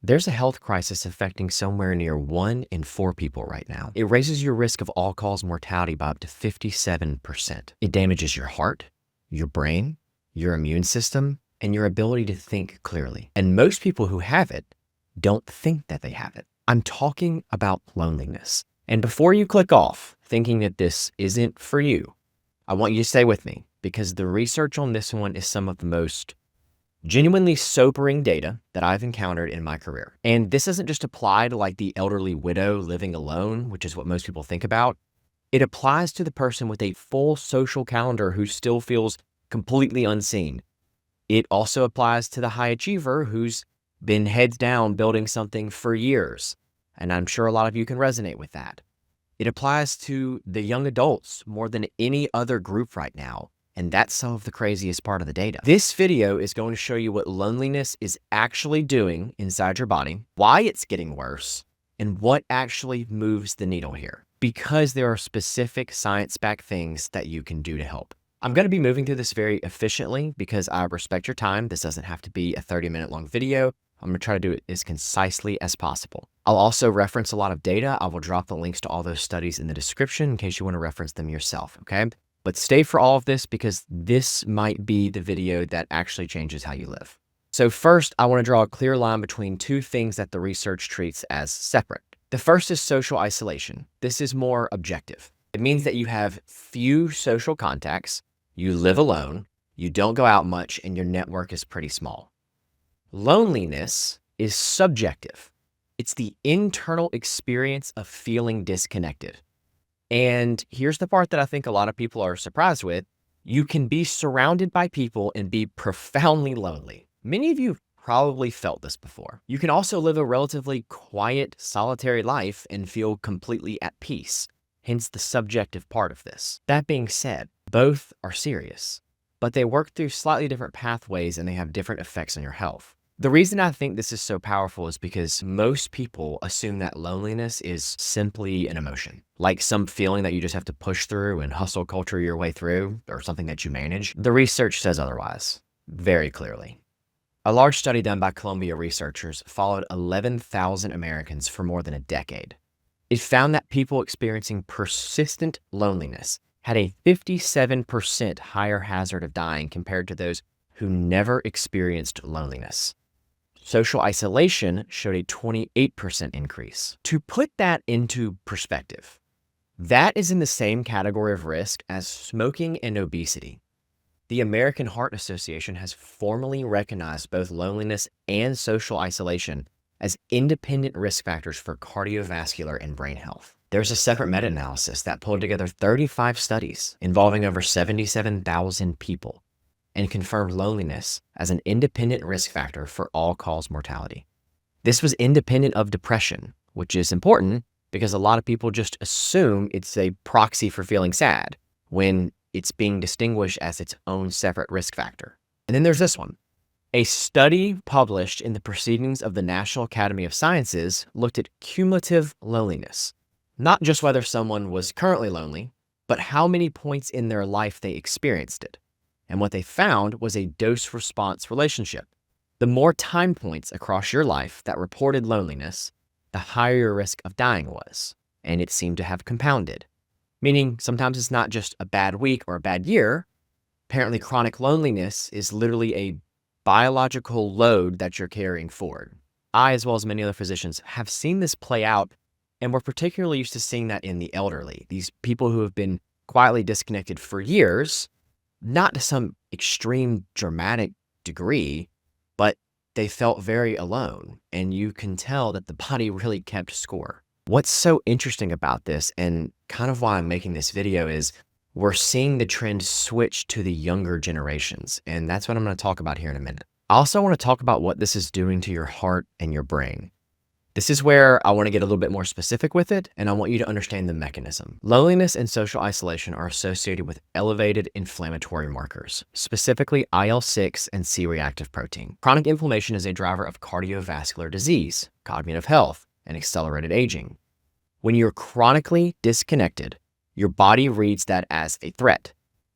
There's a health crisis affecting somewhere near 1 in 4 people right now. It raises your risk of all-cause mortality by up to 57%. It damages your heart, your brain, your immune system, and your ability to think clearly. And most people who have it don't think that they have it. I'm talking about loneliness. And before you click off thinking that this isn't for you, I want you to stay with me because the research on this one is some of the most genuinely sobering data that I've encountered in my career. And this doesn't just apply to like the elderly widow living alone, which is what most people think about. It applies to the person with a full social calendar who still feels completely unseen. It also applies to the high achiever who's been heads down building something for years. And I'm sure a lot of you can resonate with that. It applies to the young adults more than any other group right now. And that's some of the craziest part of the data. This video is going to show you what loneliness is actually doing inside your body, why it's getting worse, and what actually moves the needle here. Because there are specific science-backed things that you can do to help. I'm going to be moving through this very efficiently because I respect your time. This doesn't have to be a 30-minute long video. I'm going to try to do it as concisely as possible. I'll also reference a lot of data. I will drop the links to all those studies in the description in case you want to reference them yourself, okay? But stay for all of this because this might be the video that actually changes how you live. So first, I want to draw a clear line between two things that the research treats as separate. The first is social isolation. This is more objective. It means that you have few social contacts, you live alone, you don't go out much, and your network is pretty small. Loneliness is subjective. It's the internal experience of feeling disconnected. And here's the part that I think a lot of people are surprised with. You can be surrounded by people and be profoundly lonely. Many of you probably felt this before. You can also live a relatively quiet, solitary life and feel completely at peace, hence the subjective part of this. That being said, both are serious, but they work through slightly different pathways and they have different effects on your health. The reason I think this is so powerful is because most people assume that loneliness is simply an emotion, like some feeling that you just have to push through and hustle culture your way through, or something that you manage. The research says otherwise, very clearly. A large study done by Columbia researchers followed 11,000 Americans for more than a decade. It found that people experiencing persistent loneliness had a 57% higher hazard of dying compared to those who never experienced loneliness. Social isolation showed a 28% increase. To put that into perspective, that is in the same category of risk as smoking and obesity. The American Heart Association has formally recognized both loneliness and social isolation as independent risk factors for cardiovascular and brain health. There's a separate meta-analysis that pulled together 35 studies involving over 77,000 people and confirmed loneliness as an independent risk factor for all-cause mortality. This was independent of depression, which is important because a lot of people just assume it's a proxy for feeling sad when it's being distinguished as its own separate risk factor. And then there's this one. A study published in the Proceedings of the National Academy of Sciences looked at cumulative loneliness, not just whether someone was currently lonely, but how many points in their life they experienced it. And what they found was a dose-response relationship. The more time points across your life that reported loneliness, the higher your risk of dying was. And it seemed to have compounded. Meaning sometimes it's not just a bad week or a bad year. Apparently chronic loneliness is literally a biological load that you're carrying forward. I, as well as many other physicians, have seen this play out, and we're particularly used to seeing that in the elderly. These people who have been quietly disconnected for years, not to some extreme dramatic degree, but they felt very alone, and you can tell that the body really kept score. What's so interesting about this, and kind of why I'm making this video, is we're seeing the trend switch to the younger generations, and that's what I'm going to talk about here in a minute. I also want to talk about what this is doing to your heart and your brain. This is where I want to get a little bit more specific with it, and I want you to understand the mechanism. Loneliness and social isolation are associated with elevated inflammatory markers, specifically IL-6 and C-reactive protein. Chronic inflammation is a driver of cardiovascular disease, cognitive health, and accelerated aging. When you're chronically disconnected, your body reads that as a threat.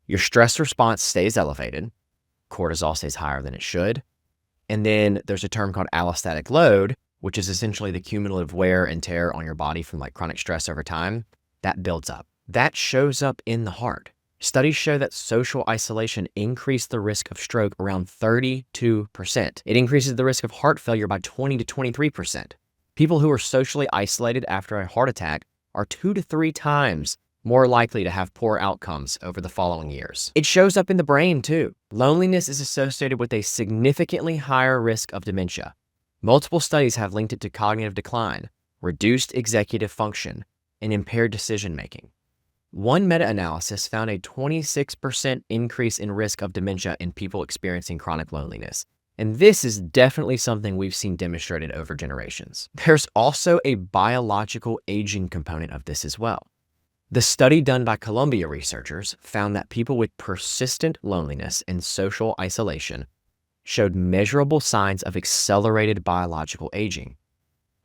Your stress response stays elevated, cortisol stays higher than it should, and then there's a term called allostatic load, which is essentially the cumulative wear and tear on your body from like chronic stress over time, that builds up. That shows up in the heart. Studies show that social isolation increased the risk of stroke around 32%. It increases the risk of heart failure by 20 to 23%. People who are socially isolated after a heart attack are 2 to 3 times more likely to have poor outcomes over the following years. It shows up in the brain too. Loneliness is associated with a significantly higher risk of dementia. Multiple studies have linked it to cognitive decline, reduced executive function, and impaired decision-making. One meta-analysis found a 26% increase in risk of dementia in people experiencing chronic loneliness. And this is definitely something we've seen demonstrated over generations. There's also a biological aging component of this as well. The study done by Columbia researchers found that people with persistent loneliness and social isolation showed measurable signs of accelerated biological aging.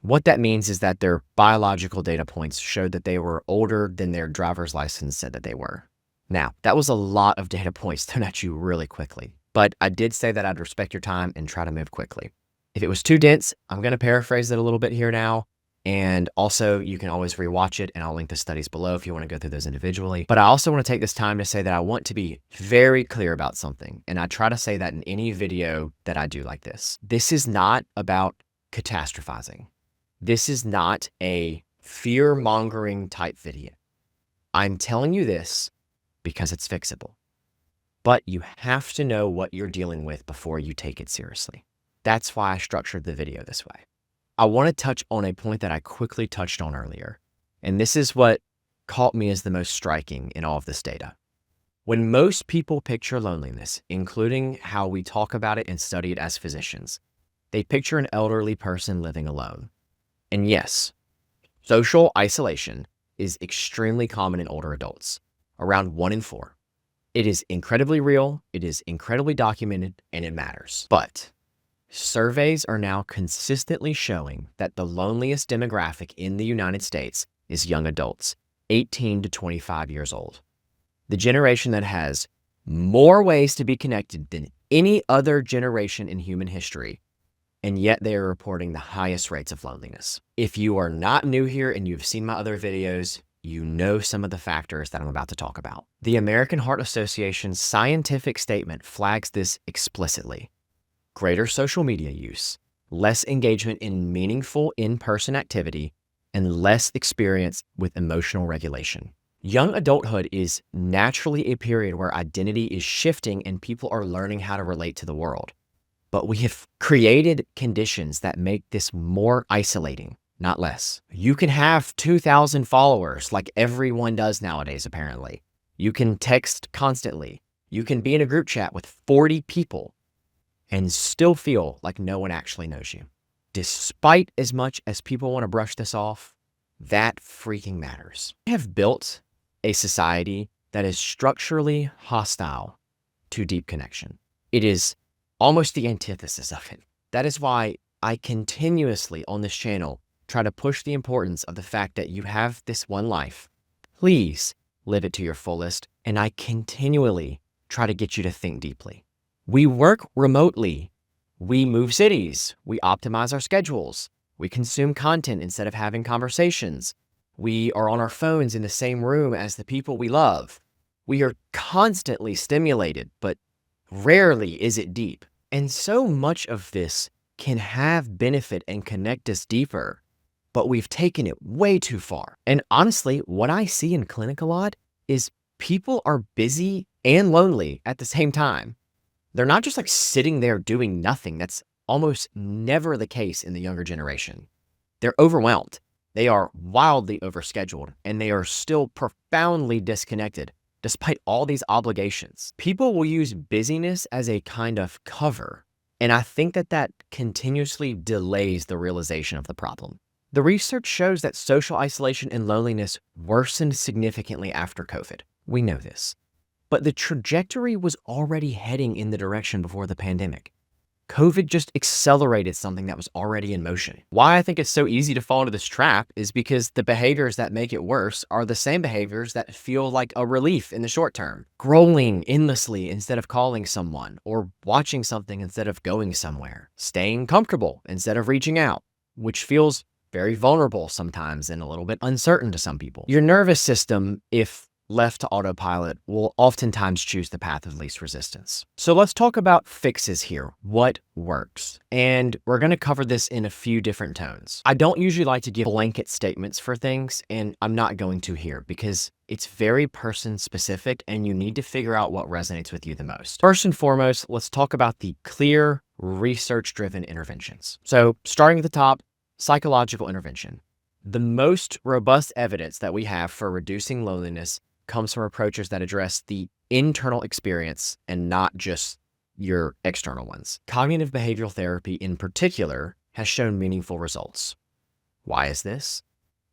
What that means is that their biological data points showed that they were older than their driver's license said that they were. Now, that was a lot of data points thrown at you really quickly, but I did say that I'd respect your time and try to move quickly. If it was too dense, I'm going to paraphrase it a little bit here now. And also, you can always rewatch it, and I'll link the studies below if you want to go through those individually. But I also want to take this time to say that I want to be very clear about something, and I try to say that in any video that I do like this. This is not about catastrophizing. This is not a fear-mongering type video. I'm telling you this because it's fixable. But you have to know what you're dealing with before you take it seriously. That's why I structured the video this way. I want to touch on a point that I quickly touched on earlier, and this is what caught me as the most striking in all of this data. When most people picture loneliness, including how we talk about it and study it as physicians, they picture an elderly person living alone. And yes, social isolation is extremely common in older adults, around 1 in 4. It is incredibly real, it is incredibly documented, and it matters. But surveys are now consistently showing that the loneliest demographic in the United States is young adults, 18 to 25 years old. The generation that has more ways to be connected than any other generation in human history, and yet they are reporting the highest rates of loneliness. If you are not new here and you've seen my other videos, you know some of the factors that I'm about to talk about. The American Heart Association's scientific statement flags this explicitly. Greater social media use, less engagement in meaningful in-person activity, and less experience with emotional regulation. Young adulthood is naturally a period where identity is shifting and people are learning how to relate to the world. But we have created conditions that make this more isolating, not less. You can have 2,000 followers like everyone does nowadays, apparently. You can text constantly. You can be in a group chat with 40 people and still feel like no one actually knows you. Despite as much as people want to brush this off, that freaking matters. We have built a society that is structurally hostile to deep connection. It is almost the antithesis of it. That is why I continuously on this channel try to push the importance of the fact that you have this one life. Please live it to your fullest, and I continually try to get you to think deeply. We work remotely. We move cities. We optimize our schedules. We consume content instead of having conversations. We are on our phones in the same room as the people we love. We are constantly stimulated, but rarely is it deep. And so much of this can have benefit and connect us deeper, but we've taken it way too far. And honestly, what I see in clinic a lot is people are busy and lonely at the same time. They're not just like sitting there doing nothing. That's almost never the case in the younger generation. They're overwhelmed. They are wildly overscheduled, and they are still profoundly disconnected despite all these obligations. People will use busyness as a kind of cover, and I think that continuously delays the realization of the problem. The research shows that social isolation and loneliness worsened significantly after COVID. We know this. But the trajectory was already heading in the direction before the pandemic. COVID just accelerated something that was already in motion. Why I think it's so easy to fall into this trap is because the behaviors that make it worse are the same behaviors that feel like a relief in the short term. Scrolling endlessly instead of calling someone, or watching something instead of going somewhere. Staying comfortable instead of reaching out. which feels very vulnerable sometimes and a little bit uncertain to some people. Your nervous system, if left to autopilot, will oftentimes choose the path of least resistance. So let's talk about fixes here. What works? And we're going to cover this in a few different tones. I don't usually like to give blanket statements for things, and I'm not going to here because it's very person specific and you need to figure out what resonates with you the most. First and foremost, let's talk about the clear research-driven interventions. So starting at the top, psychological intervention. The most robust evidence that we have for reducing loneliness comes from approaches that address the internal experience and not just your external ones. Cognitive behavioral therapy in particular has shown meaningful results. Why is this?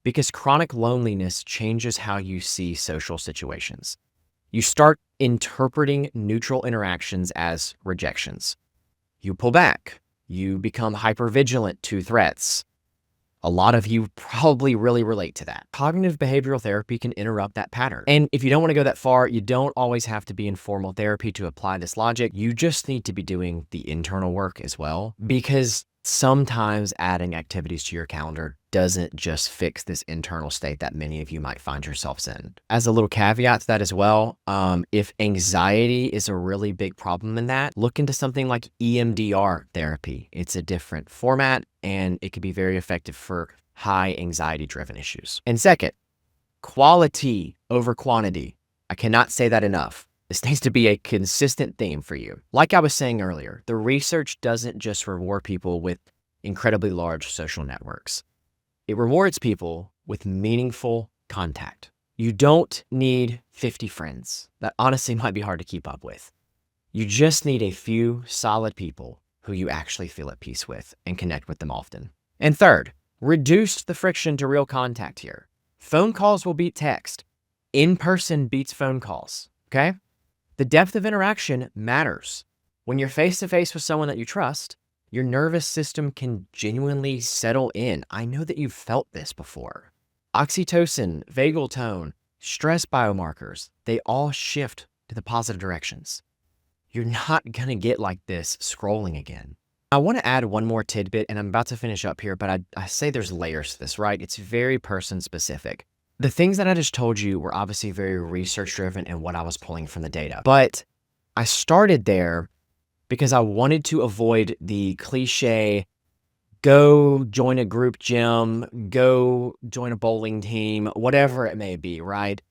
Because chronic loneliness changes how you see social situations. You start interpreting neutral interactions as rejections. You pull back. You become hypervigilant to threats. A lot of you probably really relate to that. Cognitive behavioral therapy can interrupt that pattern. And if you don't want to go that far, you don't always have to be in formal therapy to apply this logic. You just need to be doing the internal work as well, because sometimes adding activities to your calendar doesn't just fix this internal state that many of you might find yourselves in. As a little caveat to that as well, if anxiety is a really big problem in that, look into something like EMDR therapy. It's a different format and it can be very effective for high anxiety-driven issues. And second, quality over quantity. I cannot say that enough. This needs to be a consistent theme for you. Like I was saying earlier, the research doesn't just reward people with incredibly large social networks. It rewards people with meaningful contact. You don't need 50 friends. That honestly might be hard to keep up with. You just need a few solid people who you actually feel at peace with and connect with them often. And third, reduce the friction to real contact here. Phone calls will beat text. In-person beats phone calls, okay? The depth of interaction matters. When you're face-to-face with someone that you trust, your nervous system can genuinely settle in. I know that you've felt this before. Oxytocin, vagal tone, stress biomarkers, they all shift to the positive directions. You're not going to get like this scrolling again. I want to add one more tidbit, and I'm about to finish up here, but I say there's layers to this, right? It's very person-specific. The things that I just told you were obviously very research-driven and what I was pulling from the data. But I started there because I wanted to avoid the cliche, go join a group gym, go join a bowling team, whatever it may be, right?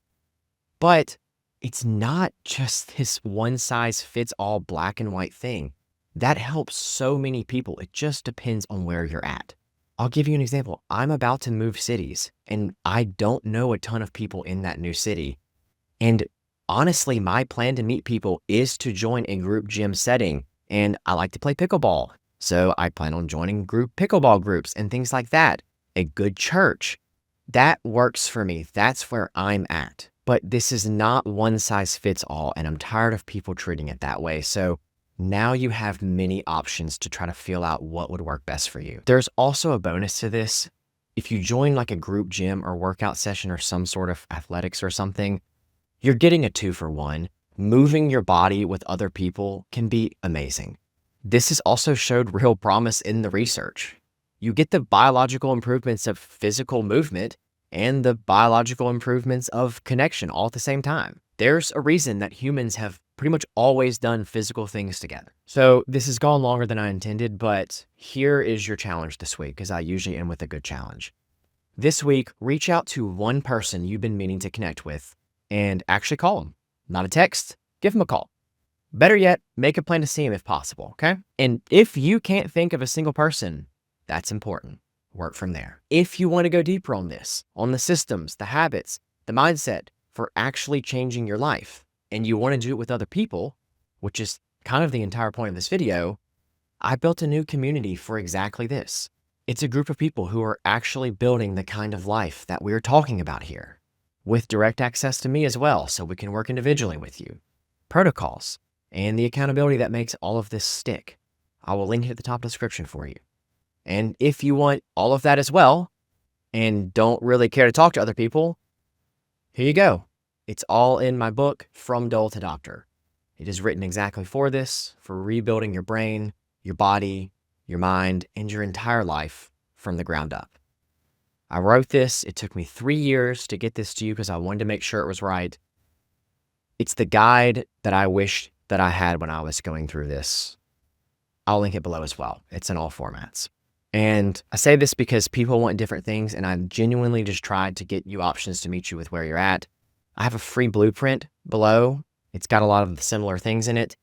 But it's not just this one-size-fits-all black and white thing. That helps so many people. It just depends on where you're at. I'll give you an example. I'm about to move cities, and I don't know a ton of people in that new city. And honestly, my plan to meet people is to join a group gym setting, and I like to play pickleball. So I plan on joining group pickleball groups and things like that. A good church. That works for me. That's where I'm at. But this is not one size fits all, and I'm tired of people treating it that way. So now you have many options to try to feel out what would work best for you. There's also a bonus to this. If you join like a group gym or workout session or some sort of athletics or something, you're getting a 2-for-1. Moving your body with other people can be amazing. This has also showed real promise in the research. You get the biological improvements of physical movement and the biological improvements of connection all at the same time. There's a reason that humans have pretty much always done physical things together. So this has gone longer than I intended, but here is your challenge this week, because I usually end with a good challenge. This week, reach out to one person you've been meaning to connect with and actually call them. Not a text, give them a call. Better yet, make a plan to see them if possible, okay? And if you can't think of a single person, that's important. Work from there. If you want to go deeper on this, on the systems, the habits, the mindset for actually changing your life, and you want to do it with other people, which is kind of the entire point of this video, I built a new community for exactly this. It's a group of people who are actually building the kind of life that we're talking about here, with direct access to me as well, so we can work individually with you. Protocols, and the accountability that makes all of this stick. I will link it at the top of the description for you. And if you want all of that as well, and don't really care to talk to other people, here you go. It's all in my book, From Dull to Doctor. It is written exactly for this, for rebuilding your brain, your body, your mind, and your entire life from the ground up. I wrote this. It took me 3 years to get this to you because I wanted to make sure it was right. It's the guide that I wish that I had when I was going through this. I'll link it below as well. It's in all formats. And I say this because people want different things, and I genuinely just tried to get you options to meet you with where you're at. I have a free blueprint below. It's got a lot of the similar things in it.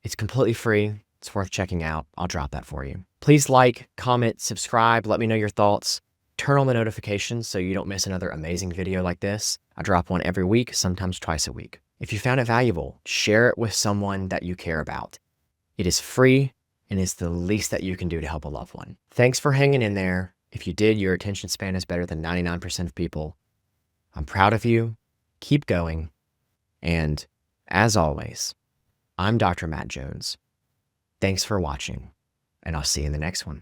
It's completely free. It's worth checking out. I'll drop that for you. Please like, comment, subscribe. Let me know your thoughts. Turn on the notifications so you don't miss another amazing video like this. I drop one every week, sometimes twice a week. If you found it valuable, share it with someone that you care about. It is free, and it's the least that you can do to help a loved one. Thanks for hanging in there. If you did, your attention span is better than 99% of people. I'm proud of you. Keep going. And as always, I'm Dr. Matt Jones. Thanks for watching, and I'll see you in the next one.